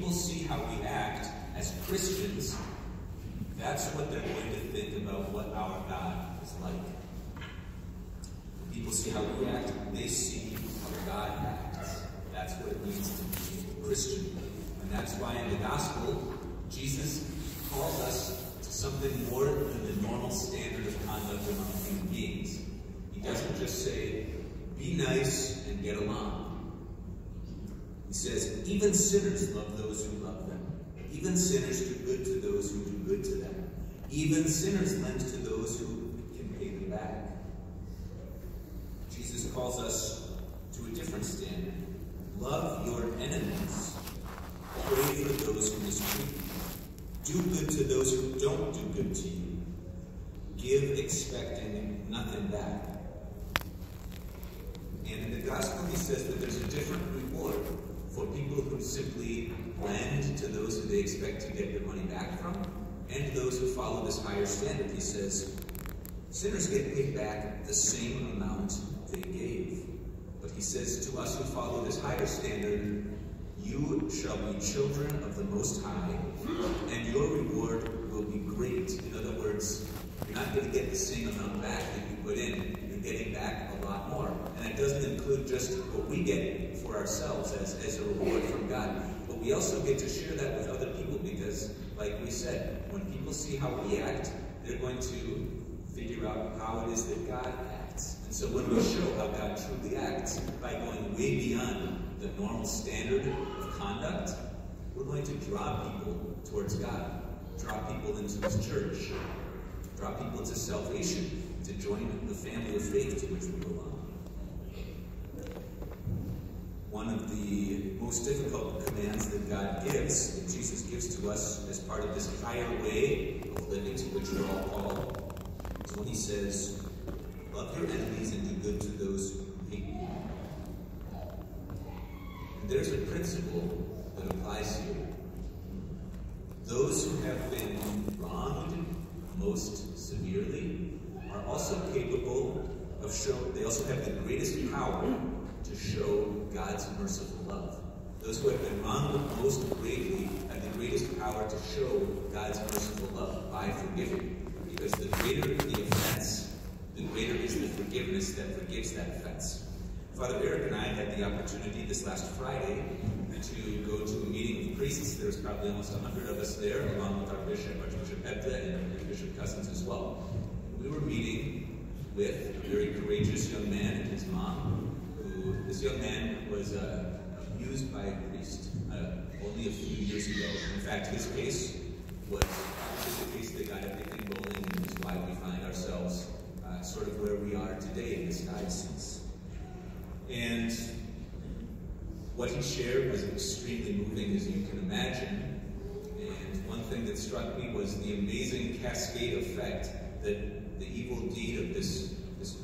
people see how we act as Christians, that's what they're going to think about what our God is like. When people see how we act, they see how God acts. That's what it means to be a Christian. And that's why in the gospel, Jesus calls us to something more than the normal standard of conduct among human beings. He doesn't just say, be nice and get along. He says, even sinners love those who love them. Even sinners do good to those who do good to them. Even sinners lend to those who can pay them back. Jesus calls us to a different standard. Love your enemies. Pray for those who mistreat you. Do good to those who don't do good to you. Give expecting nothing back. And in the gospel, he says that there's a different reward for people who simply lend to those who they expect to get their money back from, and those who follow this higher standard. He says, sinners get paid back the same amount they gave. But he says to us who follow this higher standard, you shall be children of the Most High, and your reward will be great. In other words, you're not going to get the same amount back that you put in. You're getting back a lot more. And it doesn't include just what we get for ourselves as a reward from God, but we also get to share that with other people because, like we said, when people see how we act, they're going to figure out how it is that God acts. And so when we show how God truly acts by going way beyond the normal standard of conduct, we're going to draw people towards God, draw people into His church, draw people to salvation, to join the family of faith to which we belong. One of the most difficult commands that God gives, that Jesus gives to us as part of this higher way of living to which we're all called, is when He says, love your enemies and do good to those who hate you. And there's a principle that applies here. Those who have been wronged most severely are also capable of they also have the greatest power to show God's merciful love. Those who have been wronged most gravely have the greatest power to show God's merciful love by forgiving. Because the greater the offense, the greater is the forgiveness that forgives that offense. Father Eric and I had the opportunity this last Friday to go to a meeting of priests. There was probably almost 100 of us there, along with our bishop, Archbishop Edda, and Bishop Cousins as well. We were meeting with a very courageous young man and his mom, who, this young man was abused by a priest only a few years ago. In fact, his case was the case that got everything rolling, and is why we find ourselves sort of where we are today in this diocese. And what he shared was extremely moving, as you can imagine. And one thing that struck me was the amazing cascade effect that the evil deed of this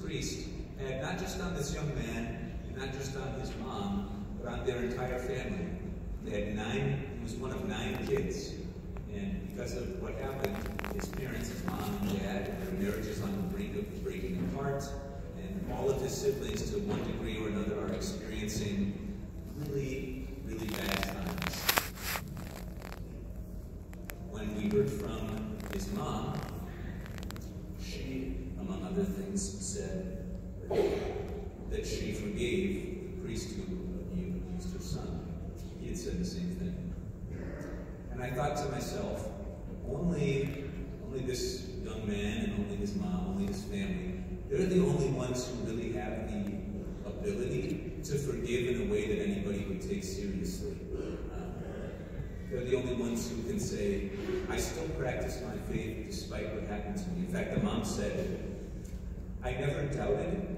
priest had, not just on this young man, and not just on his mom, but on their entire family. They had he was one of 9 kids. And because of what happened, his parents, his mom and dad, their marriages on the brink of breaking apart. And all of his siblings, to one degree or another, are experiencing really, really bad times. When we heard from his mom, she, among other things, said that she forgave the priest who abused her son. He had said the same thing. And I thought to myself, only this young man and only his mom, only his family, they're the only ones who really have the ability to forgive in a way that anybody would take seriously. They're the only ones who can say, I still practice my faith despite what happened to me. In fact, the mom said, I never doubted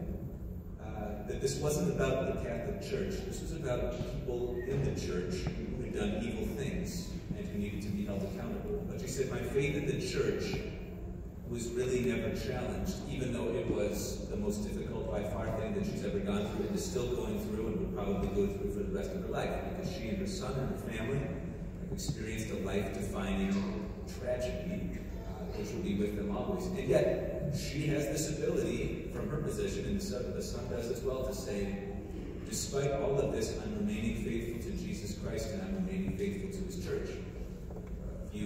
that this wasn't about the Catholic Church. This was about people in the church who had done evil things and who needed to be held accountable. But she said, my faith in the church was really never challenged, even though it was the most difficult by far thing that she's ever gone through, and is still going through, and will probably go through for the rest of her life, because she and her son and her family have experienced a life-defining tragedy, which will be with them always. And yet, she has this ability from her position, and the son does as well, to say, despite all of this, I'm remaining faithful to Jesus Christ, and I'm remaining faithful to His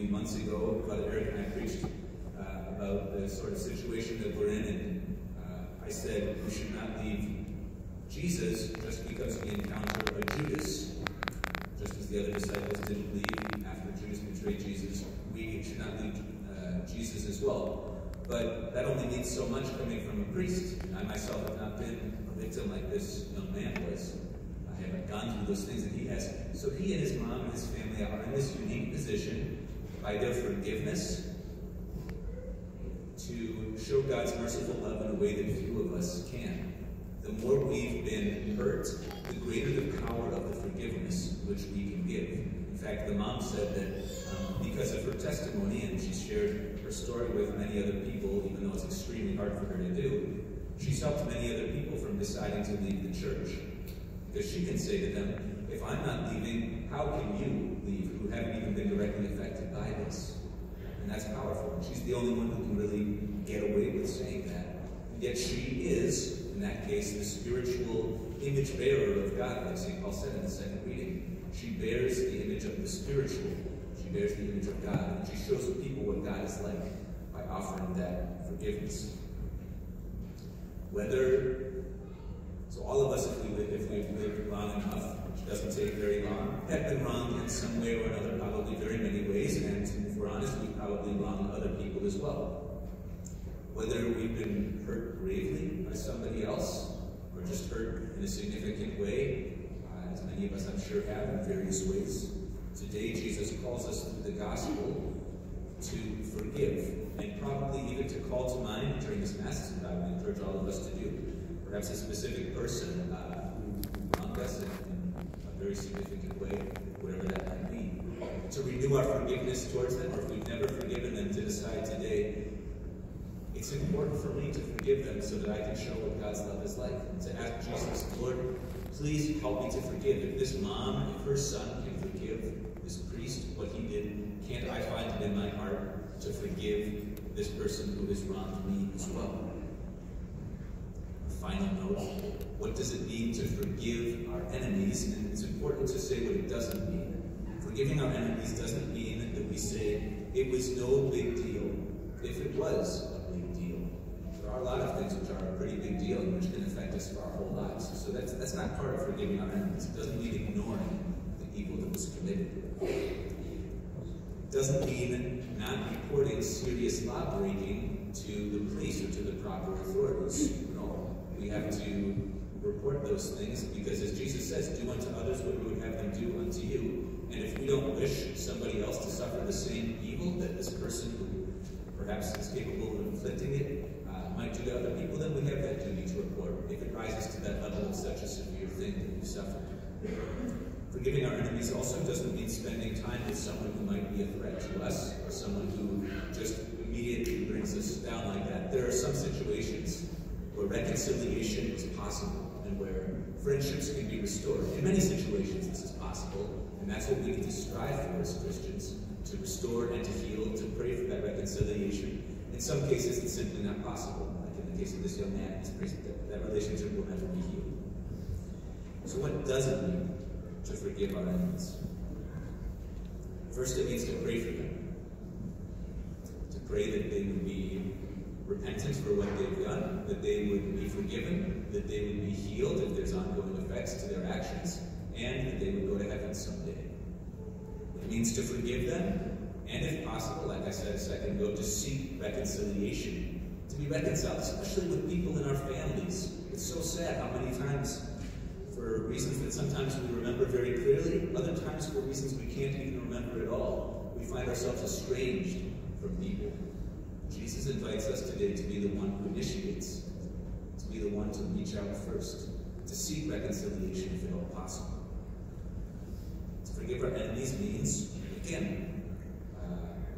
few months ago, Brother Eric and I preached about the sort of situation that we're in, and I said we should not leave Jesus just because we encounter a Judas. Just as the other disciples didn't leave after Judas betrayed Jesus, we should not leave Jesus as well. But that only means so much coming from a priest. I myself have not been a victim like this young man was. I haven't gone through those things that he has. So he and his mom and his family are in this unique position by their forgiveness to show God's merciful love in a way that few of us can. The more we've been hurt, the greater the power of the forgiveness which we can give. In fact, the mom said that because of her testimony, and she shared her story with many other people, even though it's extremely hard for her to do, she's helped many other people from deciding to leave the church. Because she can say to them, if I'm not leaving, how can you leave who haven't even been directly affected by this? And that's powerful. And she's the only one who can really get away with saying that. And yet she is, in that case, the spiritual image bearer of God, like St. Paul said in the second reading. She bears the image of the spiritual. She bears the image of God. And she shows the people what God is like by offering that forgiveness. So all of us, if we've lived long enough, which doesn't take very long, have been wronged in some way or another, probably very many ways, and if we're honest, we've probably wronged other people as well. Whether we've been hurt gravely by somebody else, or just hurt in a significant way, as many of us I'm sure have in various ways, today Jesus calls us through the gospel to forgive, and probably even to call to mind during this Mass, and I would encourage all of us to do, perhaps a specific person who wronged us in a very significant way, whatever that might be, to renew our forgiveness towards them, or if we've never forgiven them, to decide today, it's important for me to forgive them so that I can show what God's love is like. And to ask Jesus, Lord, please help me to forgive. If this mom, if her son can forgive this priest what he did, can't I find it in my heart to forgive this person who has wronged me as well? Final note, what does it mean to forgive our enemies? And it's important to say what it doesn't mean. Forgiving our enemies doesn't mean that we say, it was no big deal. If it was a big deal, there are a lot of things which are a pretty big deal and which can affect us for our whole lives. So that's not part of forgiving our enemies. It doesn't mean ignoring the evil that was committed. It doesn't mean not reporting serious law breaking to the police or to the proper authorities. No, we have to report those things because, as Jesus says, do unto others what you would have them do unto you. And if we don't wish somebody else to suffer the same evil that this person who perhaps is capable of inflicting it might do to other people, then we have that duty to report if it rises to that level of such a severe thing that we've suffered. Forgiving our enemies also doesn't mean spending time with someone who might be a threat to us, or someone who just immediately brings us down like that. There are some situations where reconciliation is possible and where friendships can be restored. In many situations this is possible, and that's what we need to strive for as Christians, to restore and to heal, to pray for that reconciliation. In some cases it's simply not possible, like in the case of this young man, that relationship will never be healed. So what does it mean to forgive our enemies? First, it means to pray for them. To pray that they would be repentant for what they've done, that they would be forgiven, that they would be healed if there's ongoing effects to their actions, and that they would go to heaven someday. It means to forgive them, and if possible, like I said a second ago, to seek reconciliation, to be reconciled, especially with people in our families. It's so sad how many times, for reasons that sometimes we remember very clearly, other times for reasons we can't even remember at all, we find ourselves estranged from people. Jesus invites us today to be the one who initiates, to be the one to reach out first, to seek reconciliation if at all possible. To forgive our enemies means, again,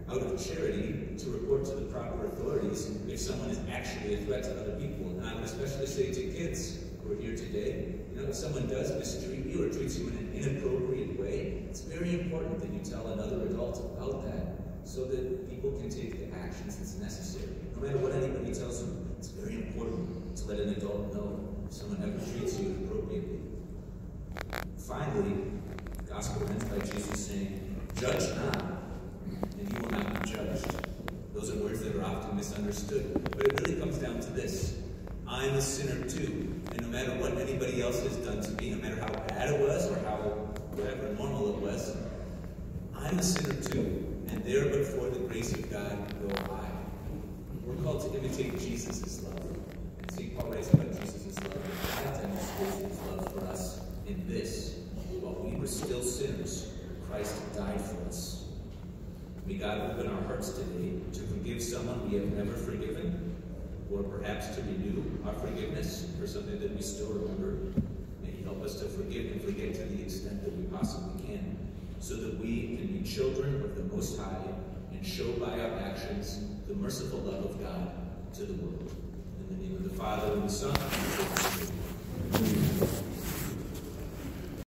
out of charity, to report to the proper authorities if someone is actually a threat to other people. And I would especially say to kids who are here today, if someone does mistreat you or treats you in an inappropriate way, it's very important that you tell another adult about that so that people can take the actions that's necessary. No matter what anybody tells you, it's very important to let an adult know if someone ever treats you inappropriately. Finally, the gospel ends by Jesus saying, judge not, and you will misunderstood. But it really comes down to this. I'm a sinner too. And no matter what anybody else has done to me, no matter how bad it was or how whatever normal it was, I'm a sinner too. And there but for the grace of God go I. We're called to imitate Jesus' love. And St. Paul writes about Jesus' love. And God demonstrates his love for us in this. While we were still sinners, Christ died for us. May God open our hearts today to forgive someone we have never forgiven, or perhaps to renew our forgiveness for something that we still remember. May he help us to forgive and forget to the extent that we possibly can, so that we can be children of the Most High and show by our actions the merciful love of God to the world. In the name of the Father, and the Son, and the Holy Spirit.